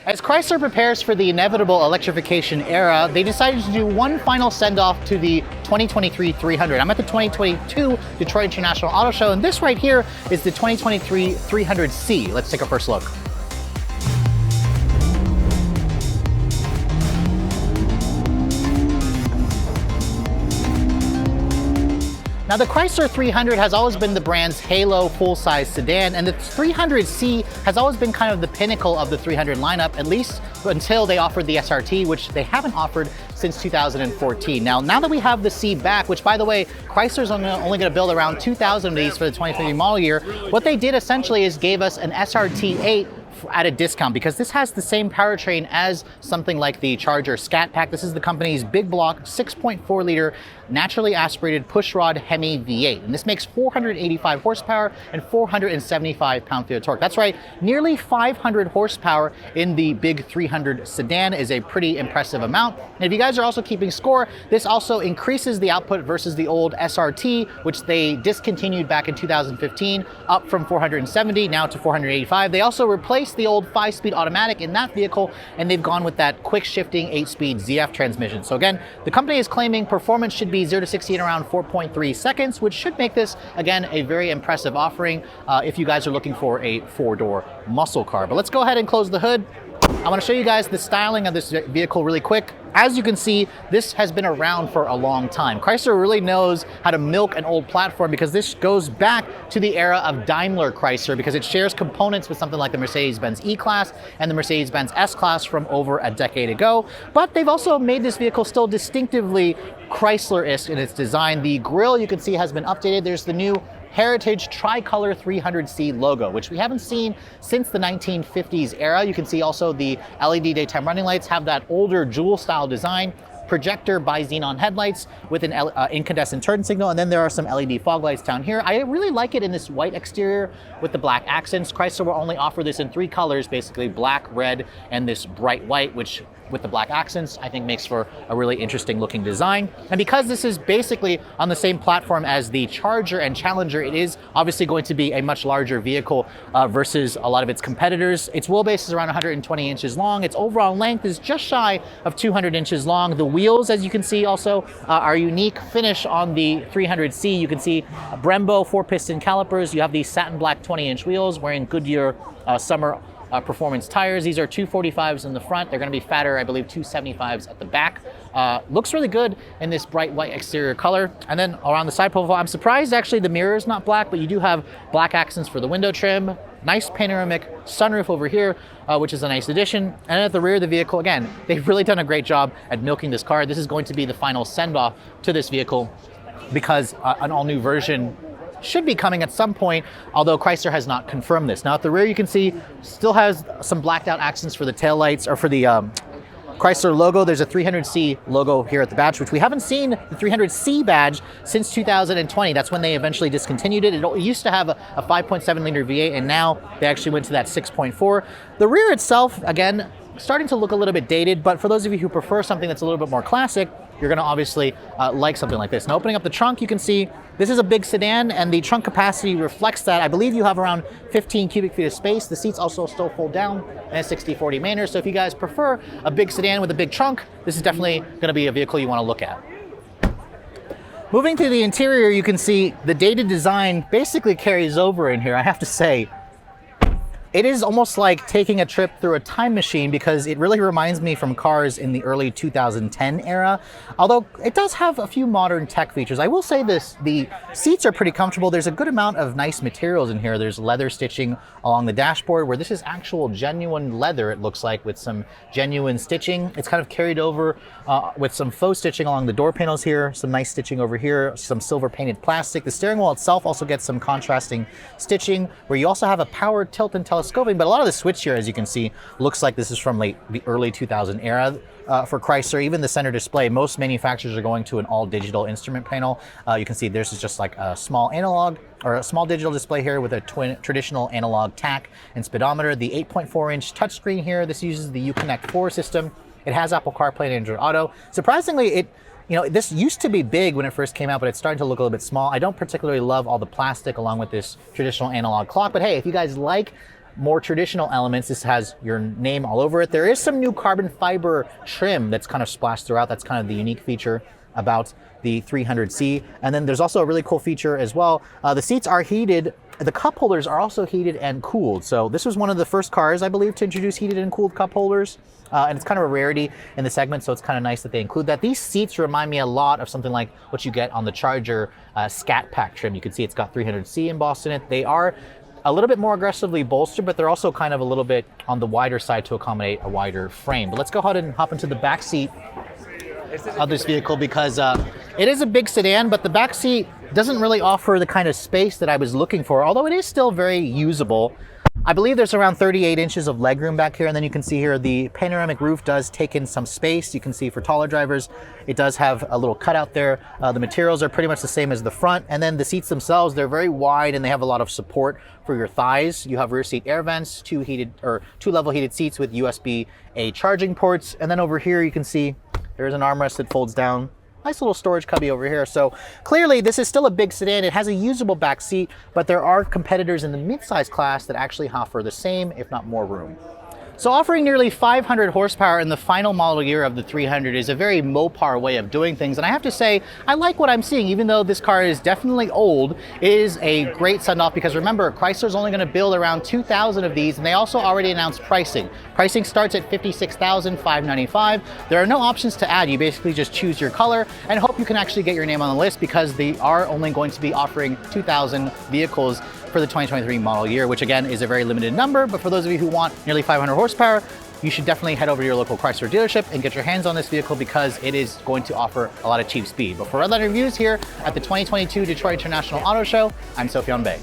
As Chrysler prepares for the inevitable electrification era, they decided to do one final send-off to the 2023 300. I'm at the 2022 Detroit International Auto Show, and this right here is the 2023 300C. Let's take a first look. Now, the Chrysler 300 has always been the brand's halo full-size sedan, and the 300C has always been kind of the pinnacle of the 300 lineup, at least until they offered the SRT, which they haven't offered since 2014. Now that we have the C back, which by the way, Chrysler's only going to build around 2,000 of these for the 2023 model year, what they did essentially is gave us an SRT8 at a discount, because this has the same powertrain as something like the Charger Scat Pack. This is the company's big block 6.4 liter naturally aspirated pushrod HEMI V8, and this makes 485 horsepower and 475 pound-feet of torque. That's right, nearly 500 horsepower in the big 300 sedan is a pretty impressive amount. And if you guys are also keeping score, this also increases the output versus the old SRT, which they discontinued back in 2015, up from 470 now to 485. They also replaced the old 5-speed automatic in that vehicle, and they've gone with that quick shifting 8-speed ZF transmission. So again, the company is claiming performance should be 0 to 60 in around 4.3 seconds, which should make this, again, a very impressive offering if you guys are looking for a 4-door muscle car. But let's go ahead and close the hood. I want to show you guys the styling of this vehicle really quick. As you can see, this has been around for a long time. Chrysler really knows how to milk an old platform, because this goes back to the era of Daimler Chrysler, because it shares components with something like the Mercedes-Benz E-Class and the Mercedes-Benz S-Class from over a decade ago. But they've also made this vehicle still distinctively Chrysler-esque in its design. The grille, you can see, has been updated. There's the new Heritage Tricolor 300C logo, which we haven't seen since the 1950s era. You can see also the LED daytime running lights have that older jewel style design, projector bi-xenon headlights with an incandescent turn signal, and then there are some LED fog lights down here. I really like it in this white exterior with the black accents. Chrysler will only offer this in 3 colors, basically black, red, and this bright white, which with the black accents, I think makes for a really interesting looking design. And because this is basically on the same platform as the Charger and Challenger, it is obviously going to be a much larger vehicle versus a lot of its competitors. Its wheelbase is around 120 inches long. Its overall length is just shy of 200 inches long. The wheels, as you can see, also are unique finish on the 300C. You can see Brembo 4-piston calipers. You have these satin black 20-inch wheels wearing Goodyear summer performance tires. These are 245s in the front. They're going to be fatter, I believe, 275s at the back. Looks really good in this bright white exterior color. And then around the side profile, I'm surprised actually the mirror is not black, but you do have black accents for the window trim. Nice panoramic sunroof over here, which is a nice addition. And at the rear of the vehicle, again, they've really done a great job at milking this car. This is going to be the final send-off to this vehicle, because an all-new version should be coming at some point, although Chrysler has not confirmed this. Now at the rear, you can see still has some blacked out accents for the taillights, or for the Chrysler logo. There's a 300C logo here at the badge, which we haven't seen the 300C badge since 2020. That's when they eventually discontinued it. It used to have a 5.7 liter V8, and now they actually went to that 6.4. The rear itself, again, starting to look a little bit dated, but for those of you who prefer something that's a little bit more classic, you're going to obviously like something like this. Now, opening up the trunk, you can see this is a big sedan, and the trunk capacity reflects that. I believe you have around 15 cubic feet of space. The seats also still fold down in a 60/40 manner. So if you guys prefer a big sedan with a big trunk, this is definitely going to be a vehicle you want to look at. Moving to the interior, you can see the dated design basically carries over in here, I have to say. It is almost like taking a trip through a time machine, because it really reminds me from cars in the early 2010 era. Although it does have a few modern tech features. I will say this, the seats are pretty comfortable. There's a good amount of nice materials in here. There's leather stitching along the dashboard, where this is actual genuine leather, it looks like, with some genuine stitching. It's kind of carried over with some faux stitching along the door panels here, some nice stitching over here, some silver painted plastic. The steering wheel itself also gets some contrasting stitching, where you also have a power tilt and telescoping, but a lot of the switch here, as you can see, looks like this is from the early 2000 era. For Chrysler, even the center display, most manufacturers are going to an all digital instrument panel. You can see this is just like a small analog, or a small digital display here with a traditional analog tach and speedometer. The 8.4-inch touchscreen here, this uses the Uconnect 4 system. It has Apple CarPlay and Android Auto. Surprisingly, this used to be big when it first came out, but it's starting to look a little bit small. I don't particularly love all the plastic along with this traditional analog clock, but hey, if you guys like more traditional elements. This has your name all over it. There is some new carbon fiber trim that's kind of splashed throughout. That's kind of the unique feature about the 300C. And then there's also a really cool feature as well. The seats are heated. The cup holders are also heated and cooled. So this was one of the first cars, I believe, to introduce heated and cooled cup holders. And it's kind of a rarity in the segment, so it's kind of nice that they include that. These seats remind me a lot of something like what you get on the Charger Scat Pack trim. You can see it's got 300C embossed in it. They are a little bit more aggressively bolstered, but they're also kind of a little bit on the wider side to accommodate a wider frame. But let's go ahead and hop into the back seat of this vehicle, because it is a big sedan, but the back seat doesn't really offer the kind of space that I was looking for, although it is still very usable. I believe there's around 38 inches of legroom back here, and then you can see here the panoramic roof does take in some space. You can see for taller drivers, it does have a little cutout there. The materials are pretty much the same as the front, and then the seats themselves, they're very wide and they have a lot of support for your thighs. You have rear seat air vents, two level heated seats with USB-A charging ports, and then over here you can see there's an armrest that folds down. Nice little storage cubby over here. So clearly this is still a big sedan. It has a usable back seat, but there are competitors in the midsize class that actually offer the same, if not more room. So offering nearly 500 horsepower in the final model year of the 300 is a very Mopar way of doing things. And I have to say, I like what I'm seeing. Even though this car is definitely old, it is a great send-off, because remember, Chrysler's only going to build around 2,000 of these, and they also already announced pricing. Pricing starts at $56,595. There are no options to add. You basically just choose your color and hope you can actually get your name on the list, because they are only going to be offering 2,000 vehicles for the 2023 model year, which again is a very limited number. But for those of you who want nearly 500 horsepower, you should definitely head over to your local Chrysler dealership and get your hands on this vehicle, because it is going to offer a lot of cheap speed. But for Redline Reviews here at the 2022 Detroit International Auto Show, I'm Sofyan Bey.